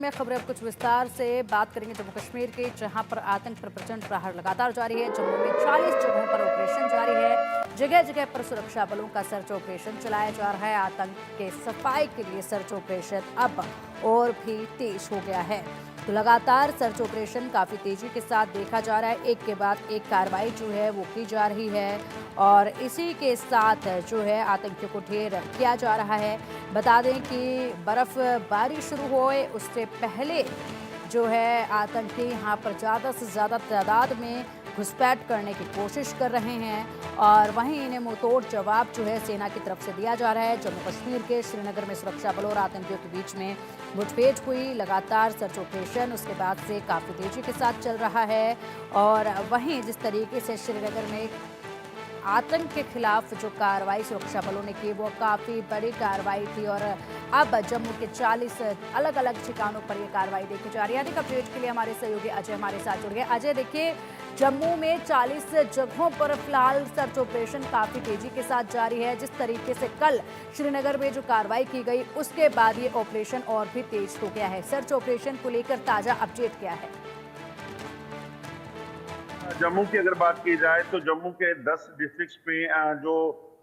में खबरें अब कुछ विस्तार से बात करेंगे जम्मू कश्मीर के, जहां पर आतंक पर प्रचंड प्रहार लगातार जारी है। जम्मू में 40 जगहों पर ऑपरेशन जारी है। जगह जगह पर सुरक्षा बलों का सर्च ऑपरेशन चलाया जा रहा है। आतंक के सफाई के लिए सर्च ऑपरेशन अब और भी तेज हो गया है। तो लगातार सर्च ऑपरेशन काफी तेजी के साथ देखा जा रहा है। एक के बाद एक कार्रवाई जो है वो की जा रही है और इसी के साथ जो है आतंकियों को ढेर किया जा रहा है। बता दें कि बर्फबारी शुरू होए उससे पहले जो है आतंकी यहाँ पर ज़्यादा से ज़्यादा तादाद में घुसपैठ करने की कोशिश कर रहे हैं और वहीं इन्हें मुंहतोड़ जवाब जो है सेना की तरफ से दिया जा रहा है। जम्मू कश्मीर के श्रीनगर में सुरक्षा बलों और आतंकियों के बीच में मुठभेड़ हुई। लगातार सर्च ऑपरेशन उसके बाद से काफ़ी तेजी के साथ चल रहा है और वहीं जिस तरीके से श्रीनगर में आतंक के खिलाफ जो कार्रवाई सुरक्षा बलों ने की वो काफ़ी बड़ी कार्रवाई थी और अब जम्मू के 40 अलग अलग ठिकानों पर ये कार्रवाई देखी जा रही है। अधिक अपडेट के लिए हमारे सहयोगी अजय हमारे साथ जुड़ गए। अजय, देखिए, जम्मू में 40 जगहों पर फिलहाल सर्च ऑपरेशन काफ़ी तेजी के साथ जारी है। जिस तरीके से कल श्रीनगर में जो कार्रवाई की गई उसके बाद ये ऑपरेशन और भी तेज हो गया है। सर्च ऑपरेशन को लेकर ताज़ा अपडेट क्या है? जम्मू की अगर बात की जाए तो जम्मू के 10 डिस्ट्रिक्ट्स में जो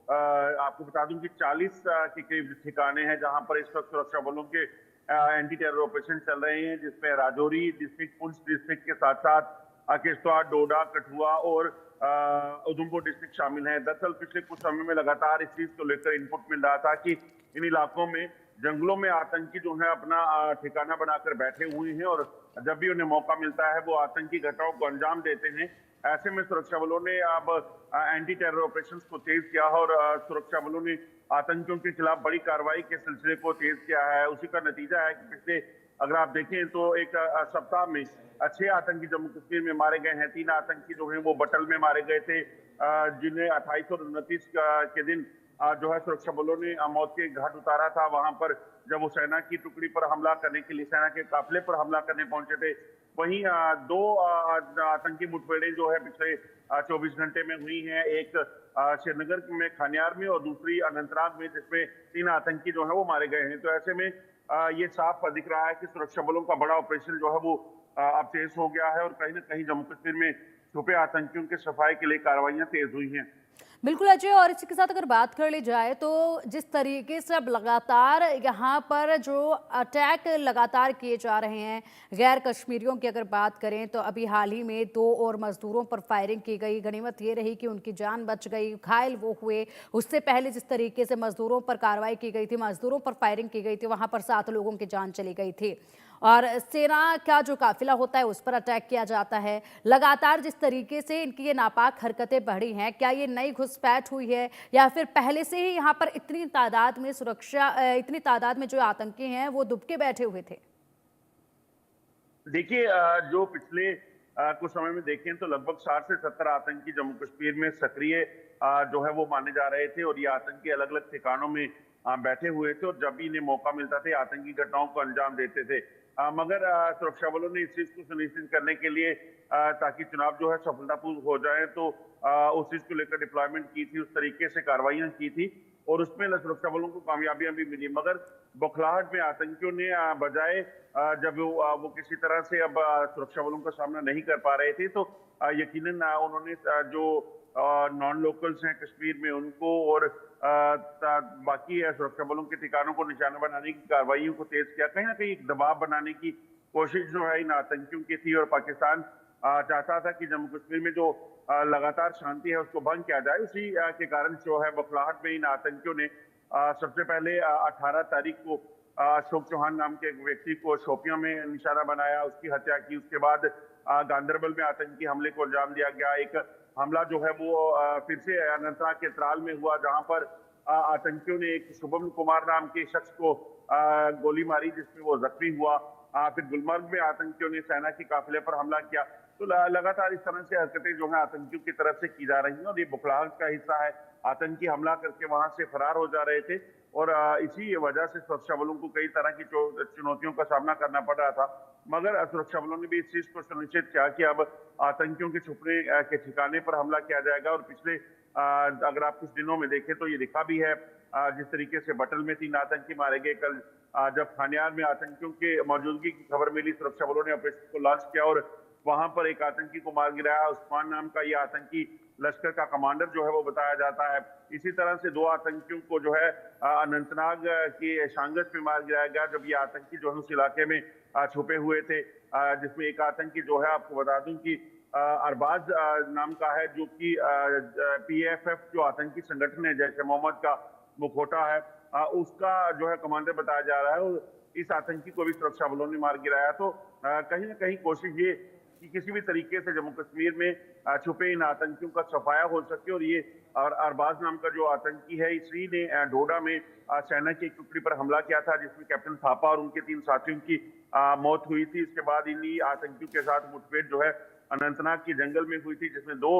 आपको बता दूं कि 40 के करीब ठिकाने हैं जहां पर इस वक्त सुरक्षा बलों के एंटी टेरर ऑपरेशन चल रहे हैं, जिसमें राजौरी डिस्ट्रिक्ट, पुंछ डिस्ट्रिक्ट के साथ साथ किश्तवाड़, डोडा, कठुआ और उधमपुर डिस्ट्रिक्ट शामिल हैं। दरअसल पिछले कुछ समय में लगातार इस चीज को लेकर इनपुट मिल रहा था कि इन इलाकों में जंगलों में आतंकी जो है अपना ठिकाना बनाकर बैठे हुए हैं और जब भी उन्हें मौका मिलता है वो आतंकी घटनाओं को अंजाम देते हैं। ऐसे में सुरक्षा बलों ने अब एंटी टेरर ऑपरेशंस को तेज किया है और सुरक्षा बलों ने आतंकियों के खिलाफ बड़ी कार्रवाई के सिलसिले को तेज किया है। उसी का नतीजा है कि पिछले अगर आप देखें तो एक सप्ताह में 6 आतंकी जम्मू कश्मीर में मारे गए हैं। 3 आतंकी जो है वो बटल में मारे गए थे, जिन्हें 28 और 29 के दिन जो है सुरक्षा बलों ने मौत के घाट उतारा था। वहां पर जब वो सेना की टुकड़ी पर हमला करने के लिए, सेना के काफिले पर हमला करने पहुंचे थे, वहीं 2 आतंकी मुठभेड़ें जो है पिछले 24 घंटे में हुई हैं। एक श्रीनगर में खानियार में और दूसरी अनंतनाग में, जिसमें 3 आतंकी जो है वो मारे गए हैं। तो ऐसे में ये साफ दिख रहा है कि सुरक्षा बलों का बड़ा ऑपरेशन जो है वो अब तेज हो गया है और कहीं ना कहीं जम्मू कश्मीर में छुपे आतंकियों के सफाई के लिए कार्रवाइयां तेज हुई हैं। बिल्कुल अजय, और इसी के साथ अगर बात कर ली जाए तो जिस तरीके से अब लगातार यहाँ पर जो अटैक लगातार किए जा रहे हैं गैर कश्मीरियों की अगर बात करें तो अभी हाल ही में 2 और मजदूरों पर फायरिंग की गई। गनीमत ये रही कि उनकी जान बच गई, घायल वो हुए। उससे पहले जिस तरीके से मजदूरों पर कार्रवाई की गई थी, मजदूरों पर फायरिंग की गई थी, वहां पर 7 लोगों की जान चली गई थी और सेना का जो काफिला होता है उस पर अटैक किया जाता है। लगातार जिस तरीके से इनकी ये नापाक हरकतें बढ़ी हैं, क्या ये नई घुसपैठ हुई है या फिर पहले से ही यहाँ पर इतनी तादाद में इतनी तादाद में जो आतंकी हैं वो दुबके बैठे हुए थे? देखिए, जो पिछले कुछ समय में देखें तो लगभग 60 से 70 आतंकी जम्मू कश्मीर में सक्रिय जो है वो माने जा रहे थे और ये आतंकी अलग अलग ठिकानों में बैठे हुए थे और जब भी इन्हें मौका मिलता था आतंकी घटनाओं को अंजाम देते थे। मगर सुरक्षा बलों ने इस चीज को सुनिश्चित करने के लिए ताकि चुनाव जो है सफलतापूर्वक हो जाए तो उस चीज को लेकर डिप्लॉयमेंट की थी, उस तरीके से कार्रवाइयां की थी और उसमें सुरक्षा बलों को कामयाबियां भी मिली। मगर बौखलाहट में आतंकियों ने बजाय जब वो किसी तरह से अब सुरक्षा बलों का सामना नहीं कर पा रहे थे तो यकीनन उन्होंने जो नॉन लोकल्स हैं कश्मीर में उनको और बाकी सुरक्षा बलों के ठिकानों को निशाना बनाने की कार्रवाइयों को तेज किया। कहीं ना कहीं एक दबाव बनाने की कोशिश जो है इन आतंकियों की थी और पाकिस्तान चाहता था कि जम्मू कश्मीर में जो लगातार शांति है उसको भंग किया जाए। उसी के कारण जो है बौखलाहट में इन आतंकियों ने सबसे पहले 18 तारीख को अशोक चौहान नाम के एक व्यक्ति को शोपियां में निशाना बनाया, उसकी हत्या की। उसके बाद गांदरबल में आतंकी हमले को अंजाम दिया गया। एक हमला जो है वो फिर से अनंतनाग के त्राल में हुआ, जहां पर आतंकियों ने एक शुभम कुमार नाम के शख्स को गोली मारी जिसमें वो जख्मी हुआ। फिर गुलमर्ग में आतंकियों ने सेना के काफिले पर हमला किया। तो लगातार इस तरह से हरकतें जो है आतंकियों की तरफ से की जा रही हैं और ये बौखलाहट का हिस्सा है। आतंकी हमला करके वहां से फरार हो जा रहे थे और इसी वजह से सुरक्षा बलों को कई तरह की चुनौतियों का सामना करना पड़ रहा था। मगर सुरक्षा बलों ने भी इस चीज को सुनिश्चित किया कि अब आतंकियों के छुपने के ठिकाने पर हमला किया जाएगा और पिछले अगर आप कुछ दिनों में देखें तो ये दिखा भी है जिस तरीके से बटल में 3 आतंकी मारे गए, कल जब खानियार में आतंकियों के मौजूदगी की खबर मिली, सुरक्षा बलों ने ऑपरेशन को लॉन्च किया और वहां पर एक आतंकी को मार गिराया। उस्मान नाम का ये आतंकी लश्कर का कमांडर जो है वो बताया जाता है। इसी तरह से 2 आतंकियों को जो है अनंतनाग के शांगश में मार गिराया गया, जब ये आतंकी जो है उस इलाके में छुपे हुए थे, जिसमें एक आतंकी जो है, आपको बता दूं कि अरबाज नाम का है, जो कि PFF जो आतंकी संगठन है, जैसे मोहम्मद का मुखोटा है, उसका जो है कमांडर बताया जा रहा है। और इस आतंकी को भी सुरक्षा बलों ने मार गिराया। तो कहीं ना कहीं कोशिश ये कि किसी भी तरीके से जम्मू कश्मीर में छुपे इन आतंकियों का सफाया हो सके। और अरबाज नाम का जो आतंकी है, इसी ने डोडा में सेना की एक टुकड़ी पर हमला किया था, जिसमें कैप्टन थापा और उनके 3 साथियों की मौत हुई थी। इसके बाद इन्हीं आतंकियों के साथ मुठभेड़ जो है अनंतनाग के जंगल में हुई थी, जिसमें 2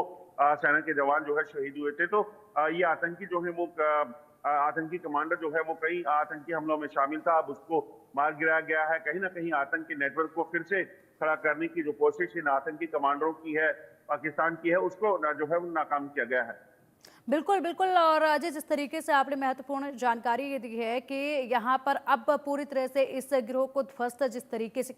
सेना के जवान जो है शहीद हुए थे। तो ये आतंकी जो है वो आतंकी कमांडर जो है वो कई आतंकी हमलों में शामिल था। अब उसको मार गिराया गया है। कहीं ना कहीं आतंक के नेटवर्क को फिर से खड़ा करने की जो कोशिश इन आतंकी कमांडरों की है, पाकिस्तान की है, उसको जो है वो नाकाम किया गया है। बिल्कुल, बिल्कुल। और अजय, जिस तरीके से आपने महत्वपूर्ण जानकारी ये दी है कि यहाँ पर अब पूरी तरह से इस गिरोह को ध्वस्त जिस तरीके से